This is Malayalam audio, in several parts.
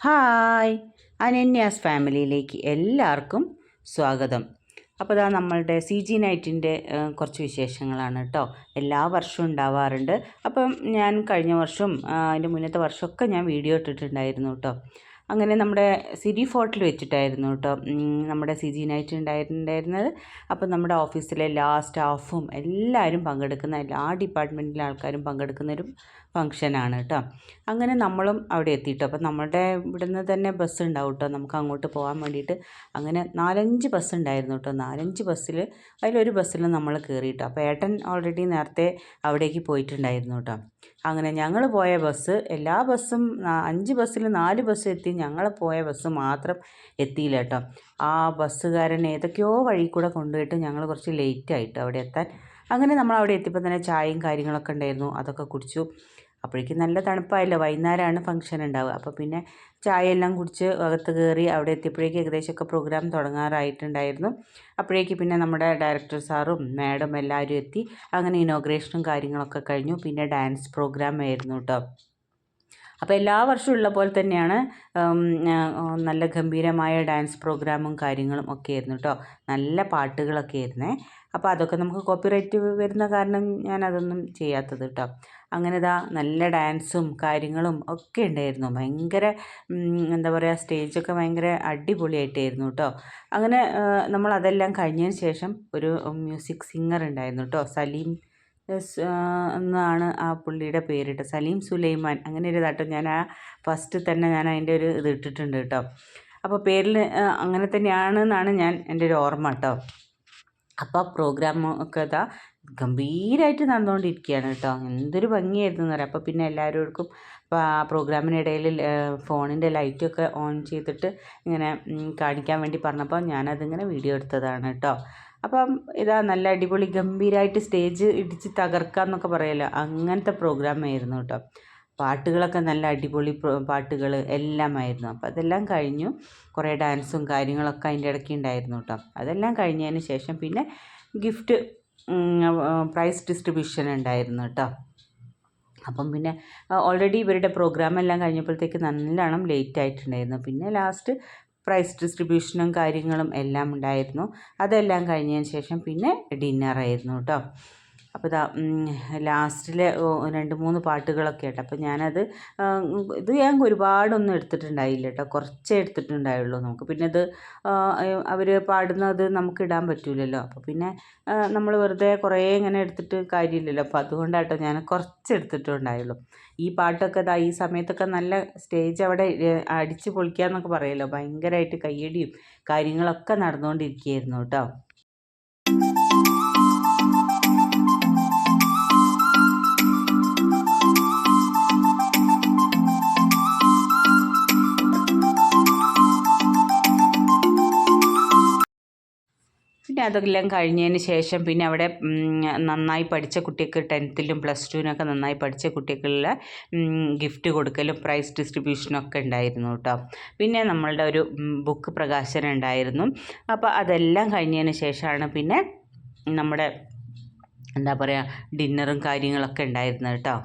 ഹായ്, അനന്യാസ് ഫാമിലിയിലേക്ക് എല്ലാവർക്കും സ്വാഗതം. അപ്പോൾ ഇതാ നമ്മളുടെ CG നൈറ്റിൻ്റെ കുറച്ച് വിശേഷങ്ങളാണ് കേട്ടോ. എല്ലാ വർഷവും ഉണ്ടാവാറുണ്ട്. അപ്പം ഞാൻ കഴിഞ്ഞ വർഷം അതിൻ്റെ മുന്നത്തെ വർഷമൊക്കെ ഞാൻ വീഡിയോ ഇട്ടിട്ടുണ്ടായിരുന്നു കേട്ടോ. അങ്ങനെ നമ്മുടെ സിറ്റി ഫോർട്ടിൽ വെച്ചിട്ടായിരുന്നു കേട്ടോ നമ്മുടെ CG നൈറ്റ് ഉണ്ടായിരുന്നത്. അപ്പം നമ്മുടെ ഓഫീസിലെ എല്ലാ സ്റ്റാഫും എല്ലാവരും പങ്കെടുക്കുന്ന, എല്ലാ ഡിപ്പാർട്ട്മെൻറ്റിലെ ആൾക്കാരും പങ്കെടുക്കുന്നൊരു ഫംഗ്ഷനാണ് കേട്ടോ. അങ്ങനെ നമ്മളും അവിടെ എത്തിയിട്ടോ. അപ്പം നമ്മുടെ ഇവിടുന്ന് തന്നെ ബസ് ഉണ്ടാവും കേട്ടോ നമുക്ക് അങ്ങോട്ട് പോകാൻ വേണ്ടിയിട്ട്. അങ്ങനെ 4-5 ബസ് ഉണ്ടായിരുന്നു കേട്ടോ. 4-5 ബസ്സിൽ അതിലൊരു ബസ്സിൽ നമ്മൾ കയറിയിട്ടോ. അപ്പോൾ ഏട്ടൻ ഓൾറെഡി നേരത്തെ അവിടേക്ക് പോയിട്ടുണ്ടായിരുന്നു കേട്ടോ. അങ്ങനെ ഞങ്ങൾ പോയ ബസ്, എല്ലാ ബസ്സും 5 ബസ്സിൽ 4 ബസ് എത്തി, ഞങ്ങൾ പോയ ബസ് മാത്രം എത്തിയില്ല കേട്ടോ. ആ ബസ്സുകാരൻ ഏതൊക്കെയോ വഴി കൂടെ കൊണ്ടുപോയിട്ട് ഞങ്ങൾ കുറച്ച് ലേറ്റായിട്ട് അവിടെ എത്താൻ. അങ്ങനെ നമ്മൾ അവിടെ എത്തിയപ്പോൾ തന്നെ ചായയും കാര്യങ്ങളൊക്കെ ഉണ്ടായിരുന്നു, അതൊക്കെ കുടിച്ചു. അപ്പോഴേക്കും നല്ല തണുപ്പായല്ലോ, വൈകുന്നേരമാണ് ഫംഗ്ഷൻ ഉണ്ടാവുക. അപ്പോൾ പിന്നെ ചായ എല്ലാം കുടിച്ച് അകത്ത് കയറി അവിടെ എത്തിയപ്പോഴേക്കും ഏകദേശമൊക്കെ പ്രോഗ്രാം തുടങ്ങാറായിട്ടുണ്ടായിരുന്നു. അപ്പോഴേക്ക് പിന്നെ നമ്മുടെ ഡയറക്ടർ സാറും മാഡം എല്ലാവരും എത്തി. അങ്ങനെ ഇനോഗ്രേഷനും കാര്യങ്ങളൊക്കെ കഴിഞ്ഞു. പിന്നെ ഡാൻസ് പ്രോഗ്രാം ആയിരുന്നു കേട്ടോ. അപ്പോൾ എല്ലാ വർഷവും ഉള്ള പോലെ തന്നെയാണ് നല്ല ഗംഭീരമായ ഡാൻസ് പ്രോഗ്രാമും കാര്യങ്ങളും ഒക്കെ ആയിരുന്നു കേട്ടോ. നല്ല പാട്ടുകളൊക്കെ ആയിരുന്നേ. അപ്പോൾ അതൊക്കെ നമുക്ക് കോപ്പിറൈറ്റ് വരുന്ന കാരണം ഞാൻ അതൊന്നും ചെയ്യാത്തത് കേട്ടോ. അങ്ങനെ ഇതാ നല്ല ഡാൻസും കാര്യങ്ങളും ഒക്കെ ഉണ്ടായിരുന്നു. ഭയങ്കര എന്താ പറയുക, സ്റ്റേജൊക്കെ ഭയങ്കര അടിപൊളിയായിട്ടായിരുന്നു കേട്ടോ. അങ്ങനെ നമ്മൾ അതെല്ലാം കഴിഞ്ഞതിന് ശേഷം ഒരു മ്യൂസിക് സിംഗർ ഉണ്ടായിരുന്നു കേട്ടോ. സലീം എന്നാണ് ആ പുള്ളിയുടെ പേരിട്ട്, സലീം സുലൈമാൻ അങ്ങനെ ഒരു ഇതാട്ടോ. ഞാൻ ആ ഫസ്റ്റ് തന്നെ ഞാൻ അതിൻ്റെ ഒരു ഇത് ഇട്ടിട്ടുണ്ട് കേട്ടോ. അപ്പോൾ പേരിൽ അങ്ങനെ തന്നെയാണെന്നാണ് എൻ്റെ ഒരു ഓർമ്മ കേട്ടോ. അപ്പോൾ പ്രോഗ്രാം ഒക്കെ ഇതാ ഗംഭീരമായിട്ട് നടന്നുകൊണ്ടിരിക്കുകയാണ് കേട്ടോ. എന്തൊരു ഭംഗിയായിരുന്നു എന്ന് പറയാം. അപ്പോൾ പിന്നെ എല്ലാവർക്കും അപ്പോൾ ആ പ്രോഗ്രാമിനിടയിൽ ഫോണിൻ്റെ ലൈറ്റൊക്കെ ഓൺ ചെയ്തിട്ട് ഇങ്ങനെ കാണിക്കാൻ വേണ്ടി പറഞ്ഞപ്പോൾ ഞാനതിങ്ങനെ വീഡിയോ എടുത്തതാണ് കേട്ടോ. അപ്പം ഇതാ നല്ല അടിപൊളി ഗംഭീരമായിട്ട് സ്റ്റേജ് ഇടിച്ച് തകർക്കാമെന്നൊക്കെ പറയുമല്ലോ, അങ്ങനത്തെ പ്രോഗ്രാമായിരുന്നു കേട്ടോ. പാട്ടുകളൊക്കെ നല്ല അടിപൊളി പാട്ടുകൾ എല്ലാമായിരുന്നു. അപ്പോൾ അതെല്ലാം കഴിഞ്ഞു. കുറേ ഡാൻസും കാര്യങ്ങളൊക്കെ അതിൻ്റെ ഇടയ്ക്ക് ഉണ്ടായിരുന്നു കേട്ടോ. അതെല്ലാം കഴിഞ്ഞതിന് ശേഷം പിന്നെ ഗിഫ്റ്റ് പ്രൈസ് ഡിസ്ട്രിബ്യൂഷൻ ഉണ്ടായിരുന്നു കേട്ടോ. അപ്പം പിന്നെ ഓൾറെഡി ഇവരുടെ പ്രോഗ്രാം എല്ലാം കഴിഞ്ഞപ്പോഴത്തേക്ക് നല്ലോണം ലേറ്റ് ആയിട്ടുണ്ടായിരുന്നു. പിന്നെ ലാസ്റ്റ് പ്രൈസ് ഡിസ്ട്രിബ്യൂഷനും കാര്യങ്ങളും എല്ലാം ഉണ്ടായിരുന്നു. അതെല്ലാം കഴിഞ്ഞതിന് ശേഷം പിന്നെ ഡിന്നറായിരുന്നു കേട്ടോ. അപ്പോൾ ഇതാ ലാസ്റ്റിലെ 2-3 പാട്ടുകളൊക്കെ ആയിട്ട്. അപ്പോൾ ഞാനത് ഇത് ഞാൻ ഒരുപാടൊന്നും എടുത്തിട്ടുണ്ടായില്ല കേട്ടോ, കുറച്ചേ എടുത്തിട്ടുണ്ടായുള്ളൂ. നമുക്ക് പിന്നെ ഇത് അവർ പാടുന്നത് നമുക്ക് ഇടാൻ പറ്റില്ലല്ലോ. അപ്പോൾ പിന്നെ നമ്മൾ വെറുതെ കുറേ ഇങ്ങനെ എടുത്തിട്ട് കാര്യമില്ലല്ലോ. അപ്പോൾ അതുകൊണ്ടാട്ടോ ഞാൻ കുറച്ച് എടുത്തിട്ടുണ്ടായുള്ളൂ. ഈ പാട്ടൊക്കെ ഈ സമയത്തൊക്കെ നല്ല സ്റ്റേജ് അവിടെ അടിച്ച് പൊളിക്കുക എന്നൊക്കെ പറയുമല്ലോ, ഭയങ്കരമായിട്ട് കയ്യടിയും കാര്യങ്ങളൊക്കെ നടന്നുകൊണ്ടിരിക്കുകയായിരുന്നു കേട്ടോ. പിന്നെ അതെല്ലാം കഴിഞ്ഞതിന് ശേഷം പിന്നെ അവിടെ നന്നായി പഠിച്ച കുട്ടികൾക്ക് 10th-ലും +2-നൊക്കെ നന്നായി പഠിച്ച കുട്ടികളുടെ ഗിഫ്റ്റ് കൊടുക്കലും പ്രൈസ് ഡിസ്ട്രിബ്യൂഷനൊക്കെ ഉണ്ടായിരുന്നു കേട്ടോ. പിന്നെ നമ്മളുടെ ഒരു ബുക്ക് പ്രകാശനം ഉണ്ടായിരുന്നു. അപ്പോൾ അതെല്ലാം കഴിഞ്ഞതിന് ശേഷമാണ് പിന്നെ നമ്മുടെ എന്താ പറയുക ഡിന്നറും കാര്യങ്ങളൊക്കെ ഉണ്ടായിരുന്നത് കേട്ടോ.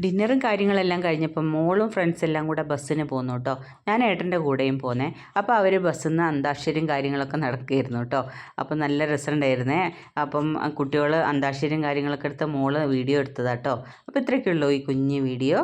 ഡിന്നറും കാര്യങ്ങളെല്ലാം കഴിഞ്ഞപ്പോൾ മോളും ഫ്രണ്ട്സെല്ലാം കൂടെ ബസ്സിന് പോന്നു കേട്ടോ. ഞാൻ ഏട്ടൻ്റെ കൂടെയും പോന്നേ. അപ്പോൾ അവർ ബസ്സിൽ നിന്ന് അന്താക്ഷരിയും കാര്യങ്ങളൊക്കെ നടക്കുകയായിരുന്നു കേട്ടോ. അപ്പം നല്ല രസമുണ്ടായിരുന്നേ. അപ്പം കുട്ടികൾ അന്താക്ഷരിയും കാര്യങ്ങളൊക്കെ എടുത്ത് മോള് വീഡിയോ എടുത്തതാട്ടോ. അപ്പോൾ ഇത്രയൊക്കെ ഉള്ളൂ ഈ കുഞ്ഞ് വീഡിയോ.